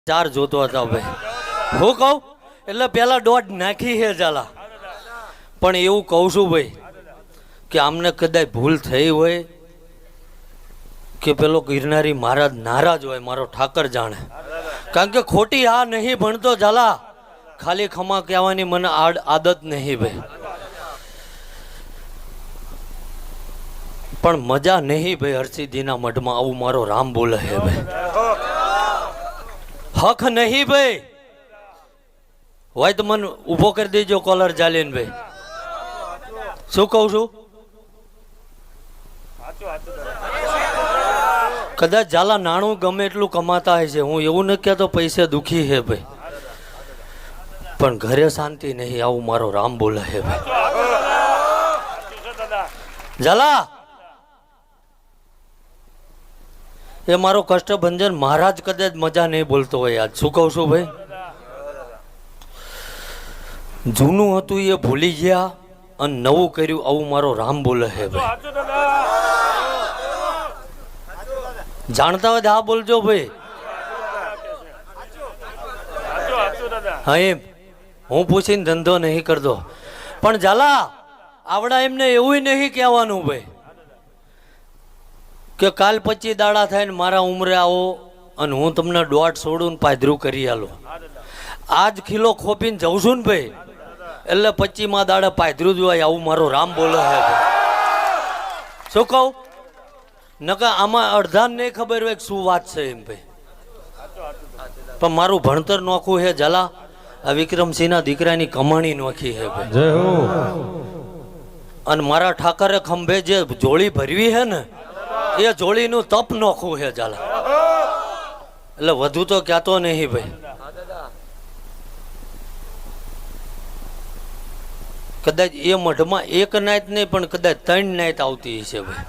ચાર જોતો હતા ભાઈ. હું કહું એટલે પેલા દોઢ નાખી છે ઝાલા, પણ એવું કહું છું ભાઈ કે આમને કદાચ ભૂલ થઈ હોય કે પેલો ગિરનારી મહારાજ નારાજ હોય, મારો ઠાકર જાણે. કારણ કે ખોટી આ નહીં ભણતો ઝાલા, ખાલી ખમા કહેવાની મને આદત નહીં ભાઈ, પણ મજા નહીં ભાઈ. હરસિદ્ધિના મઢમાં આવું મારો રામ બોલે હે ભાઈ, હક નહીં ભાઈ. હોય તો મને ઊભો કરી દેજો કોલર ચાલીને ભાઈ. શું કહું છું? કદાચ ઝાલા નાણું ગમે એટલું કમાતા હોય છે, હું એવું નથી કહેતો પૈસે દુખી હે ભાઈ, પણ ઘરે શાંતિ નહીં. આવું મારો રામ બોલે હે ભાઈ. ઝાલા એ મારો કષ્ટભંજન મહારાજ કદાચ મજા નહીં બોલતો હોય આજ. શું કહું છું ભાઈ? જૂનું હતું એ ભૂલી ગયા અને નવું કર્યું, આવું મારો રામ બોલે હે ભાઈ. જાણતા હોય હા બોલજો ભાઈ. હા એમ હું પૂછીને ધંધો નહીં કરતો, પણ ઝાલા આવડા એમને એવું નહીં કહેવાનું ભાઈ કે કાલ 25 દાડા થાય ને મારા ઉંમરે આવો અને હું તમને દોઢ છોડું ને પાધરું કરી આલો. આજ ખીલો ખોપીને જઉં છું ને ભાઈ, એટલે 25માં દાડે પાધરું જ હોય. આવું મારો રામ બોલે છે. શું કહું? નકા આમાં અડધા નહીં ખબર હોય શું વાત છે એમ ભાઈ, પણ મારું ભણતર નોખું છે ઝાલા. આ વિક્રમસિંહના દીકરાની કમાણી નોખી છે ભાઈ, અને મારા ઠાકરે ખંભે જે જોડી ભરવી છે ને એ જોડીનું તપ નોખું છે ઝાલા. એટલે વધુ તો કહેતો નહીં ભાઈ. કદાચ એ મઢમાં એક નાઈટ નહીં પણ કદાચ 3 નાઈટ આવતી છે ભાઈ.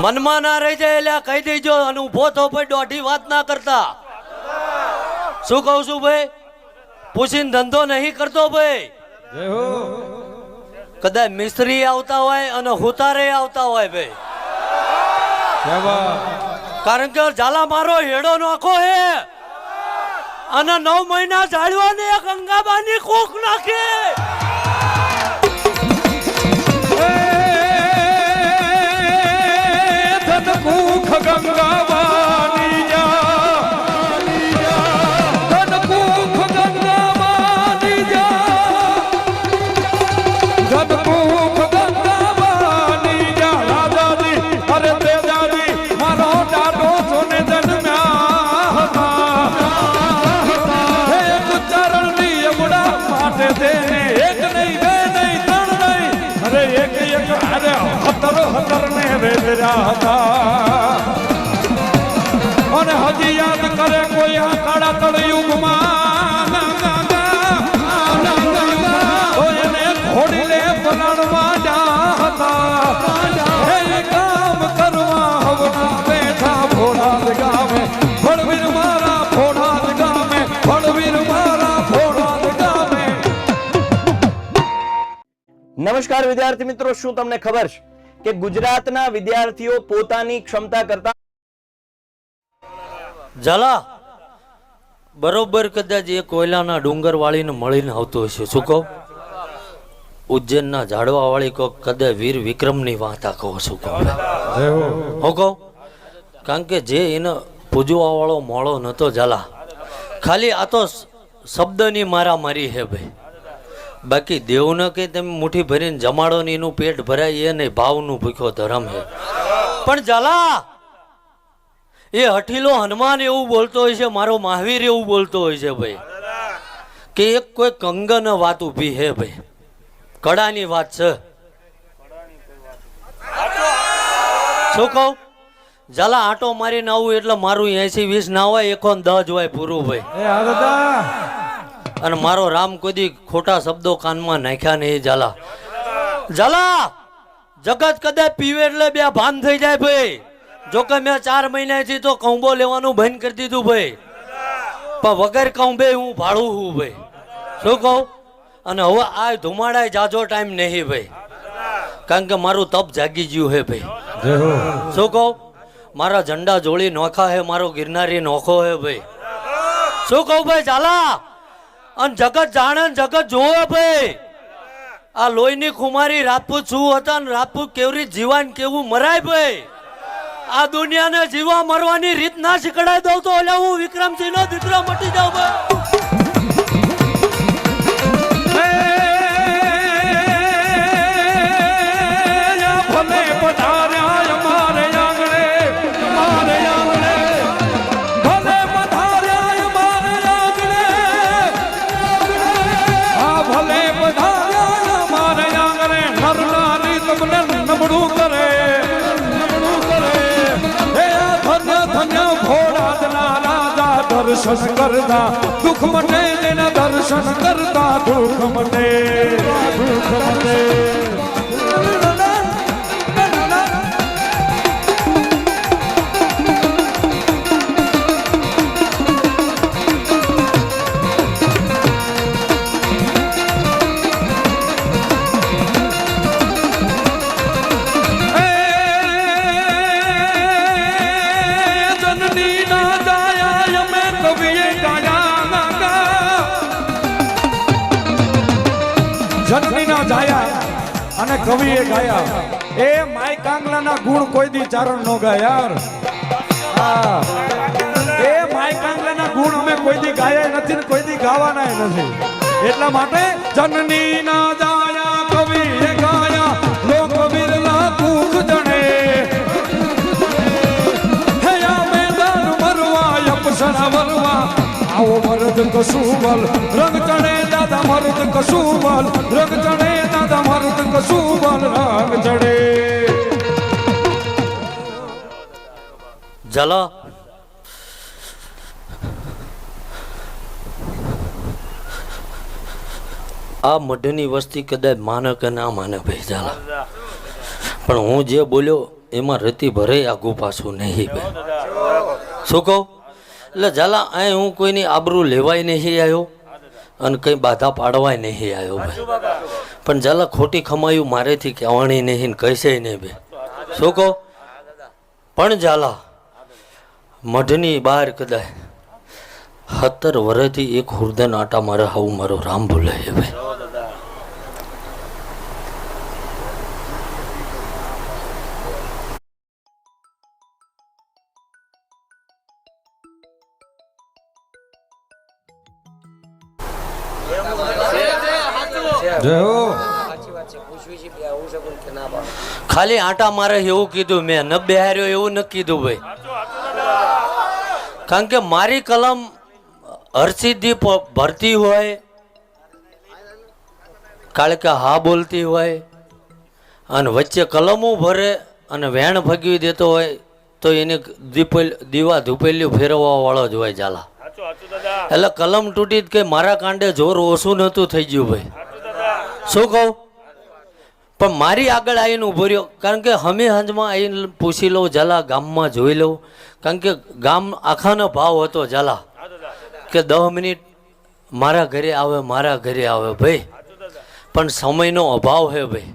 મનમાં ના રહી જાય એટલે કહી દેજો અને ઉભો થો ભાઈ, દોઢી વાત ના કરતા. શું કહું છું ભાઈ? પૂછીને ધંધો નહીં કરતો ભાઈ. કદાચ મિસ્ત્રી આવતા હોય અને હુતારે આવતા હોય ભાઈ, કારણ કે ઝાલા મારો હેડો નાખો હે અને 9 મહિના ઝાડવાને એક ગંગાબાની કોક નાખે. કૂખ ગંગાવાની અને હજી યાદ કરે કોઈ આ કાળા તળયુગમાં એને ઘોડીને પલાળવા હતા. કામ કરવા હવના બેઠા ભોળાદ ગામે, ભળવીર મારા ભોળાદ ગામે, ભળવીર મારા ભોળાદ ગામે. નમસ્કાર વિદ્યાર્થી મિત્રો, શું તમને ખબર છે કે ગુજરાતના વિદ્યાર્થીઓ પોતાની ક્ષમતા કરતા ઝાલા બરોબર કદાચ એ કોયલાના ડુંગર વાળીને મળીને આવતો હશે. શું કહું? ઉજ્જૈનના ઝાડવા વાળી કોક કદાચ વીર વિક્રમની વાર્તા કહો. શું કહું? હું કહું? કારણ કે જે એને પૂજવા વાળો મોળો નતો ઝાલા, ખાલી આ તો શબ્દની મારામારી હે ભાઈ. બાકી દેવને કે તમે મુઠ્ઠી ભરીને જમાડો ને એનું પેટ ભરાય એ નહીં, ભાવનું ભૂખ્યો ધર્મ હે. પણ ઝાલા એ હઠીલો હનુમાન એવું બોલતો હોય છે, મારો મહાવીર એવું બોલતો હોય છે ભાઈ કે એક કોઈ કંગન વાત ઊભી હે ભાઈ, કડાની વાત છે. શું કહું? ઝાલા આટો મારીને આવું એટલે મારું 80-20 ના હોય, 110 હોય પૂરું ભાઈ. અને મારો રામ કોઈ ખોટા શબ્દો કાનમાં નાખ્યા નહીં ઝાલા. ઝાલા જગત કદાચ પીવે એટલે બે ભાન થઈ જાય ભાઈ. જો કે મેં 4 મહિનાથી તો કૌંબો લેવાનું બંધ કરી દીધું ભાઈ, પણ વગર કૌંબે હું ભાડું હું ભાઈ. શું કહું? અને હવે આ ધુમાડાય જાજો ટાઈમ નહીં ભાઈ, કારણ કે મારું તપ જાગી ગયું હે ભાઈ. શું કહું? મારા ઝંડા જોડી નોખા હે, મારો ગિરનારી નોખો હે ભાઈ. શું કહું ભાઈ ઝાલા? અને જગત જાણે ને જગત જોવે ભાઈ. આ લોહીની ખુમારી રાજપૂત શું હતા ને રાજપૂત કેવરી જીવાન કેવું મરાય ભાઈ. આ દુનિયાને જીવા મરવાની રીત ના શીખડાઈ દઉં તો ઓલા હું વિક્રમસિંહ નો દીકરો મટી જાઉં ભાઈ. ભલે પધાર્યા અમારે આંગણે, અમારે આંગણે. ભલે પધાર્યા અમારે આંગણે. આ ભલે પધાર્યા અમારે આંગણે. નરનારી તમને નબળું કરે, નબળું કરે. હે આ ધન્ય ધન્ય ભોળાદના રાજા દર્શન કરતા દુઃખ મટે, તેના દર્શન કરતા દુઃખ મટે, દુઃખ મટે. જનનીના જાયા અને કવિએ ગાયા. એ માય કાંગલાના ગુણ કોઈ દી ચારણ નો ગાય યાર. હા, એ માય કાંગલાના ગુણ અમે કોઈ દી ગાયા નથી ને કોઈ દી ગાવાના નથી. એટલા માટે જનનીના જાયા કવિએ ગાયા, લોક વિરલા દુઃખ જણે. હે આ મેદાન મરવા અપસરા વરવા, આવો મરદ કસુબલ રંગ ચડે દાદા, મરદ કસુબલ રંગ ચડે દાદા, મરદ કસુબલ રંગ ચડે. ઝાલા, આ મઢની વસ્તી કદાચ માને કે ના માને ભાઈ ઝાલા, પણ હું જે બોલ્યો એમાં રતી ભરે આગું પાછું નહીં ભાઈ. શું કહું? એટલે ઝાલા અહીં હું કોઈની આબરૂ લેવાય નહીં આવ્યો અને કંઈ બાધા પાડવાય નહીં આવ્યો ભાઈ. પણ ઝાલા ખોટી ખમાયું મારેથી કહેવાની નહીં ને કહેશે નહીં ભાઈ. શું કહો? પણ ઝાલા મઢની બહાર કદાચ 17 વર્ષથી એક હુરદન આટા મારે હાવું મારો રામ બોલાય ભાઈ. ખાલી આટા મારે એવું કીધું મેં, ન બેહાર્યો એવું ન કીધું ભાઈ. કારણ કે મારી કલમ હરસિદ્ધિ ભરતી હોય, કારણ કે હા બોલતી હોય અને વચ્ચે કલમો ભરે અને વેણ ભગવી દેતો હોય તો એને દીવા ધૂપેલિયું ફેરવવા વાળો જ હોય ઝાલા. એટલે કલમ તૂટી કે મારા કાંડે જોર ઓછું નહોતું થઈ ગયું ભાઈ. શું કહું? પણ મારી આગળ આવીને ઉભો રહ્યો, કારણ કે હમે હંજમાં આવીને પૂછી લઉં ઝાલા, ગામમાં જોઈ લઉં. કારણ કે ગામ આખાનો ભાવ હતો ઝાલા કે 10 મિનિટ મારા ઘરે આવે, મારા ઘરે આવે ભાઈ. પણ સમયનો અભાવ છે ભાઈ.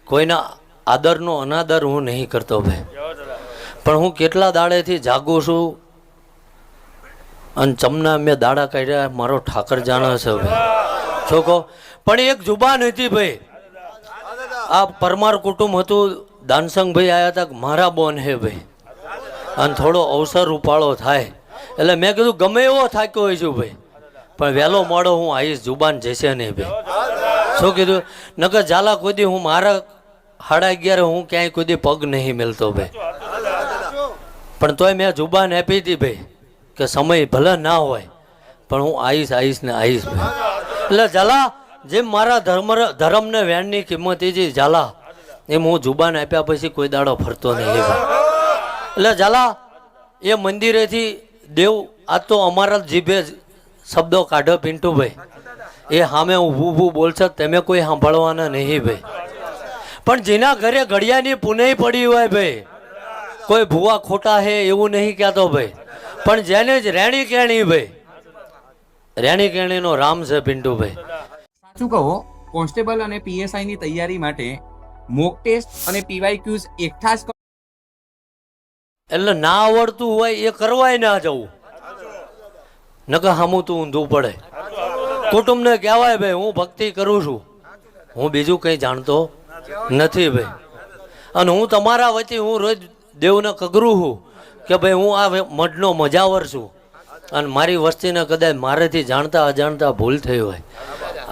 કોઈના આદરનો અનાદર હું નહીં કરતો ભાઈ. પણ હું કેટલા દાડેથી જાગું છું અને ચમના મેં દાડા કાઢ્યા, મારો ઠાકર જાણે છે ભાઈ. શું કહો? પણ એક જુબાન હતી ભાઈ. આ પરમાર કુટુંબ હતું, દાનસંગભાઈ આવ્યા હતા, મારા બોન હે ભાઈ, અને થોડો અવસર ઉપાડો થાય એટલે મેં કીધું ગમે એવો થાક્યો હોય છું ભાઈ, પણ વહેલો મોડો હું આવીશ, જુબાન જશે નહીં ભાઈ. શું કીધું? નકર ઝાલા કોઈ દી હું મારા 11:30 હું ક્યાંય કોઈ દી પગ નહીં મેલતો ભાઈ. પણ તોય મેં જુબાન આપી હતી ભાઈ કે સમય ભલે ના હોય પણ હું આવીશ ને આવીશ ભાઈ. એટલે ઝાલા જેમ મારા ધર્મને વેણની કિંમત એ જે ઝાલા, એમ હું જુબાન આપ્યા પછી કોઈ દાડો ફરતો નહીં ભાઈ. એટલે ઝાલા એ મંદિરેથી દેવ આ તો અમારા જીભે શબ્દો કાઢો પિન્ટુભાઈ, એ સામે ઊભું બોલશે તમે કોઈ સાંભળવાના નહીં ભાઈ. પણ જેના ઘરે ઘડિયાની પુનઈ પડી હોય ભાઈ, કોઈ ભૂવા ખોટા હે એવું નહીં કહેતો ભાઈ, પણ જેને જ રેણી કેણી ભાઈ, રેણી કેણીનો રામ છે પિન્ટુભાઈ. સાચું કહો, કોન્સ્ટેબલ અને પીએસઆઈ ની તૈયારી માટે મોક ટેસ્ટ અને પીવાયક્યુઝ એકઠા જ એટલે ના આવડતું હોય એ કરવાય ના જવું, નકર હામું તું ઊંધું પડે. કુટુંબને કહેવાય ભાઈ હું ભક્તિ કરું છું, હું બીજું કંઈ જાણતો નથી ભાઈ. અને હું તમારા વચ્ચે હું રોજ દેવને કગરું છું કે ભાઈ હું આ મઢનો મજાવર છું, અને મારી વસ્તીને કદાચ મારેથી જાણતા અજાણતા ભૂલ થઈ હોય,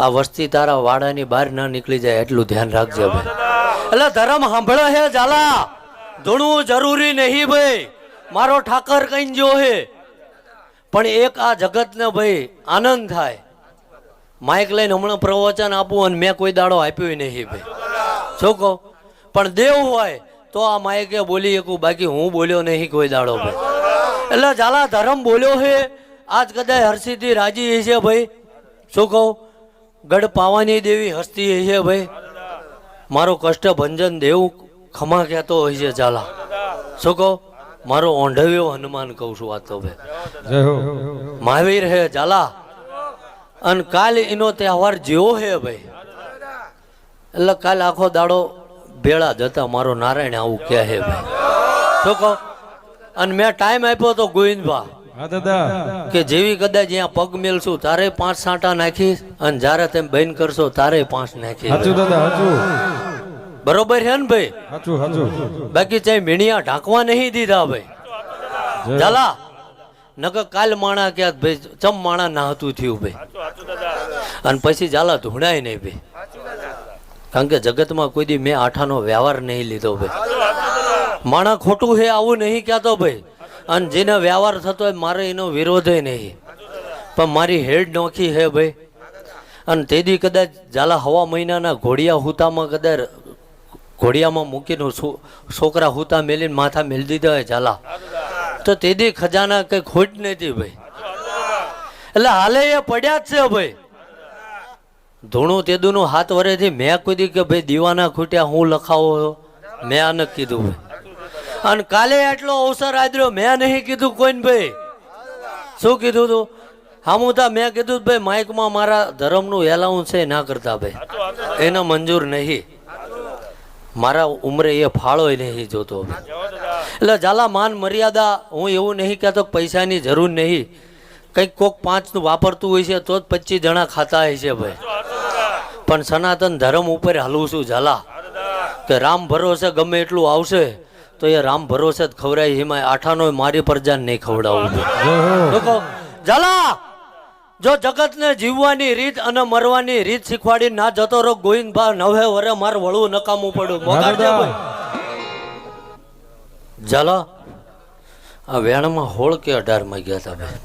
આ વસ્તી તારા વાડાની બહાર ના નીકળી જાય એટલું ધ્યાન રાખજે ભાઈ. એટલે ધર્મ સાંભળે હે ઝાલા, ધૂણવું જરૂરી નહીં ભાઈ. મારો ઠાકર કઈ જો હે, પણ એક આ જગતને ભાઈ આનંદ થાય. માઇક લઈને હમણાં પ્રવચન આપવું અને મેં કોઈ દાડો આપ્યો નહીં ભાઈ, શું કહું? પણ દેવ હોય તો આ માઇકે બોલી શકું, બાકી હું બોલ્યો નહીં કોઈ દાડો ભાઈ. એટલે ઝાલા ધર્મ બોલ્યો હે, આજ કદાચ હરસિદ્ધિ રાજી છે ભાઈ, શું કહું? ગઢ પાવાની દેવી હસ્તી છે ભાઈ, મારો કષ્ટ ભંજન દેવ ખમા કહેતો હોય છે ઝાલા, શું કહું? મારો ઓંઢવ્યો હનુમાન કહું છું વાત તો ભાઈ. જય હો. મહાવીર હે ઝાલા, અને કાલ એનો તહેવાર જેવો હે ભાઈ. એટલે કાલ આખો દાડો ભેળા જતા મારો નારાયણ આવું કહે હે ભાઈ, શું કહું? અને મેં ટાઈમ આપ્યો તો ગોવિંદભા હા દાદા, કે જેવી કદાચ અહીંયા પગ મેલશું તારે 5 સાંટા નાખીશ, અને જ્યારે તેમ બંધ કરશો તારે 5 નાખીશ. સાચું દાદા, સાચું. બરોબર છે ને ભાઈ? સાચું સાચું. બાકી ચાહે મીણિયા ઢાંકવા નહીં દીધા ભાઈ ઝાલા, નકર કાલ માણા ક્યાં ભાઈ ચમ માણા ના હતું થયું ભાઈ. અને પછી ઝાલા ધૂણાય નહીં ભાઈ, કારણ કે જગતમાં કોઈ દી મેં આઠાનો વ્યવહાર નહીં લીધો ભાઈ. માણા ખોટું છે આવું નહીં કહેતો ભાઈ, અને જેને વ્યવહાર થતો હોય મારે એનો વિરોધ નહીં, પણ મારી હેડ નોખી હે ભાઈ. અને તેથી કદાચ ઝાલા હવા મહિનાના ઘોડિયા હુતામાં કદાચ ઘોડિયામાં મૂકીને છોકરા હુતા મેલીને માથા મેલી દીધા હોય ઝાલા, તો તેથી ખજાના કઈ ખોટ નથી ભાઈ. એટલે હાલે એ પડ્યા જ છે ભાઈ. ધૂણું તેદુનું હાથ વરેથી મેં કીધું કે ભાઈ દીવાના ખૂટ્યા હું લખાવો, મેં આને કીધું ભાઈ. અને કાલે આટલો અવસર આદર્યો, મેં નહીં કીધું કોઈને ભાઈ, શું કીધું તું? હામુતા મેં કીધું ભાઈ માઇકમાં મારા ધર્મનું એલાઉન્સ છે ના કરતા ભાઈ, એને મંજૂર નહીં, મારા ઉંમરે એ ફાળો નહીં જોતો. એટલે ઝાલા માન મર્યાદા, હું એવું નહીં કહેતો પૈસાની જરૂર નહીં, કંઈક કોક 5 નું વાપરતું હોય છે તો જ 25 જણા ખાતા હોય છે ભાઈ. પણ સનાતન ધર્મ ઉપર હાલું છું ઝાલા, કે રામ ભરોસે ગમે એટલું આવશે તો એ રામ ભરોસે જ ખવડાય, એમાં આઠાનો મારી પ્રજાને નહીં ખવડાવવું ઝાલા. જો જગતને જીવવાની રીત અને મરવાની રીત શીખવાડી ના જતો રહો ગોવિંદભા, 9 વરે મારે વળવું નકામું પડ્યું. મોગાડજે ભાઈ ઝાલા. આ વેણમાં 16 કે 18 માં ગયા હતા ભાઈ.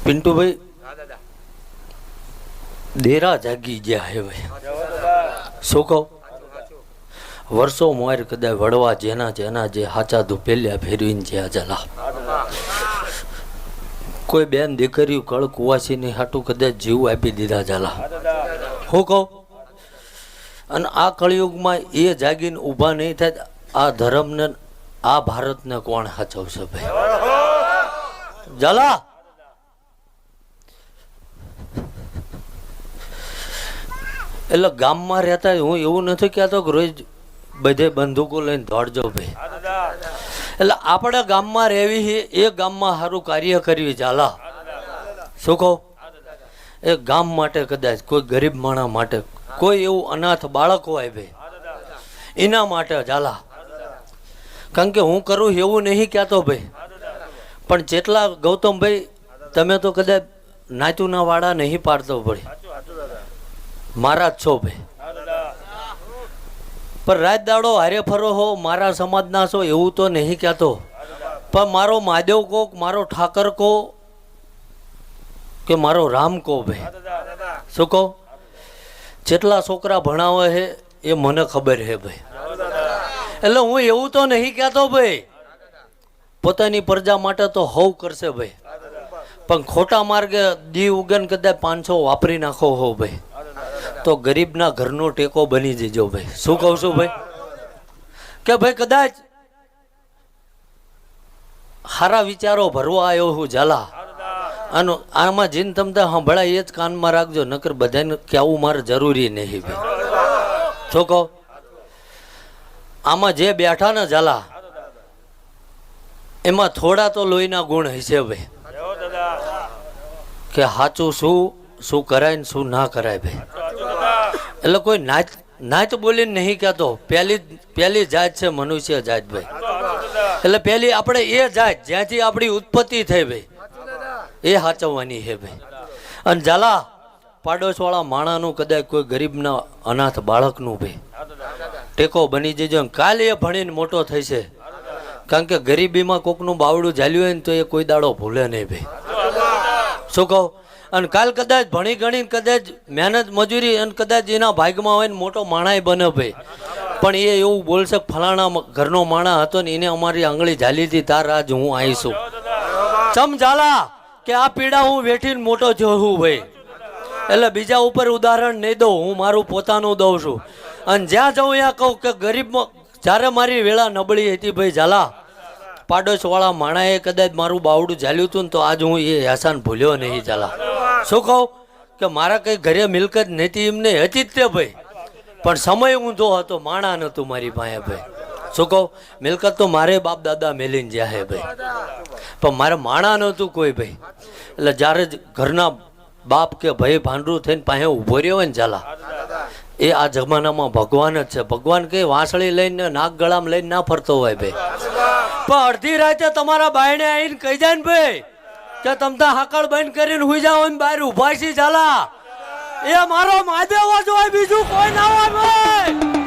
પિન્ટુભાઈ દેરા જાગી ગયા હે ભાઈ, શું કહું? વર્ષો મોર કદાચ વડવા જેના જેના જે હાચા ધુપેલ્યા ફેરવીને જ્યાં ઝાલા. કોઈ બેન દીકરીઓ કળ કુવાસીની હાટું કદાચ જીવ આપી દીધા ઝાલા, હું કહું? અને આ કળિયુગમાં એ જાગીને ઊભા નહીં થાય, આ ધર્મને આ ભારતને કોણ સાચવશે ભાઈ ઝાલા? એટલે ગામમાં રહેતા હું એવું નથી કહેતો કે રોજ બધે બંદૂકો લઈને દોડજો ભાઈ. એટલે આપણે ગામમાં રહેવી, એ ગામમાં સારું કાર્ય કરવી ઝાલા, શું કહું? એ ગામ માટે કદાચ કોઈ ગરીબ માણસ માટે, કોઈ એવું અનાથ બાળક હોય ભાઈ એના માટે ઝાલા. કારણ કે હું કરું એવું નહીં કહેતો ભાઈ, પણ જેટલા ગૌતમભાઈ તમે તો કદાચ નાચુના વાળા નહીં પાડતો ભાઈ, મારા જ છો ભાઈ. પણ રાત દાડો હારે ફરો હો, મારા સમાજના છો એવું તો નહીં કહેતો, પણ મારો મહાદેવ કો, મારો ઠાકર કો, કે મારો રામ કો ભાઈ, શું કહો? જેટલા છોકરા ભણાવે છે એ મને ખબર છે ભાઈ. એટલે હું એવું તો નહીં કહેતો ભાઈ, પોતાની પ્રજા માટે તો હવ કરશે ભાઈ, પણ ખોટા માર્ગે દી ઉગન કદાચ 500 વાપરી નાખો હો ભાઈ, તો ગરીબના ઘરનો ટેકો બની જજો ભાઈ. શું કહું છું ભાઈ? કે ભાઈ કદાચ સારા વિચારો ભરવા આવ્યો હું ઝાલા, અને આમાં જીન તમતા સાંભળાય એ જ કાનમાં રાખજો, નકર બધાને કહેવું મારે જરૂરી નહીં ભાઈ, શું કહો? આમાં જે બેઠા ને ઝાલા એમાં થોડા તો લોહીના ગુણ હશે ભાઈ, કે સાચું શું કરાય ને શું ના કરાય ભાઈ. એટલે કોઈ નાચ બોલીને નહીં કહેતો, પહેલી જાત છે મનુષ્ય જાત ભાઈ. એટલે પહેલી આપણે એ જાત જ્યાંથી આપણી ઉત્પત્તિ થઈ ભાઈ એ સાચવવાની છે ભાઈ. અને ઝાલા પાડોશવાળા માણાનું કદાચ કોઈ ગરીબના અનાથ બાળકનું ભાઈ ટેકો બની જજો. કાલે એ ભણીને મોટો થશે, કારણ કે ગરીબીમાં કોકનું બાવડું ઝાલ્યું હોય ને તો એ કોઈ દાડો ભૂલે નહીં ભાઈ. શું કહું? અને કાલ કદાચ ભણી ગણી કદાચ મહેનત મજૂરી અને કદાચ એના ભાગમાં હોય ને મોટો માણાય બને ભાઈ, પણ એ એવું બોલશે ફલાણા ઘરનો માણા હતો ને એને અમારી આંગળી ઝાલી હતી, તાર આજ હું આવીશું. ચમ ઝાલા કે આ પીડા હું વેઠીને મોટો થયો છું ભાઈ. એટલે બીજા ઉપર ઉદાહરણ નહીં દઉં, હું મારું પોતાનું દઉં છું. અને જ્યાં જાઉં ત્યાં કહું કે ગરીબમાં જ્યારે મારી વેળા નબળી હતી ભાઈ ઝાલા, પાડોશવાળા માણાએ કદાચ મારું બાવડું ઝાલ્યું હતું ને તો આજ હું એ એહસાન ભૂલ્યો નહીં ઝાલા. શું કહું? કે મારા કંઈ ઘરે મિલકત નથી એમને હતી જ તે ભાઈ, પણ સમય ઊંધો હતો, માણા નહોતું મારી પાસે ભાઈ. શું કહું? મિલકત તો મારે બાપ દાદા મેલીને જ્યાં હે ભાઈ, પણ મારે માણા નહોતું કોઈ ભાઈ. એટલે જ્યારે જ ઘરના બાપ કે ભાઈ ભાંડરું થઈને પાસે ઊભો રહ્યો હોય ને ઝાલા, એ આ જમાનામાં ભગવાન જ છે. ભગવાન કઈ વાંસળી લઈને નાક ગળામાં લઈને ના ફરતો હોય ભાઈ, પણ અડધી રાતે તમારા બાયણે આવીને કહી જાય ને ભાઈ કે તમતા હાકળ બંધ કરીને હુઈ જાઓ ને બહાર ઉભા છે ઝાલા, એ મારો મહાદેવ જ હોય, બીજું કોઈ ના હોય ભાઈ.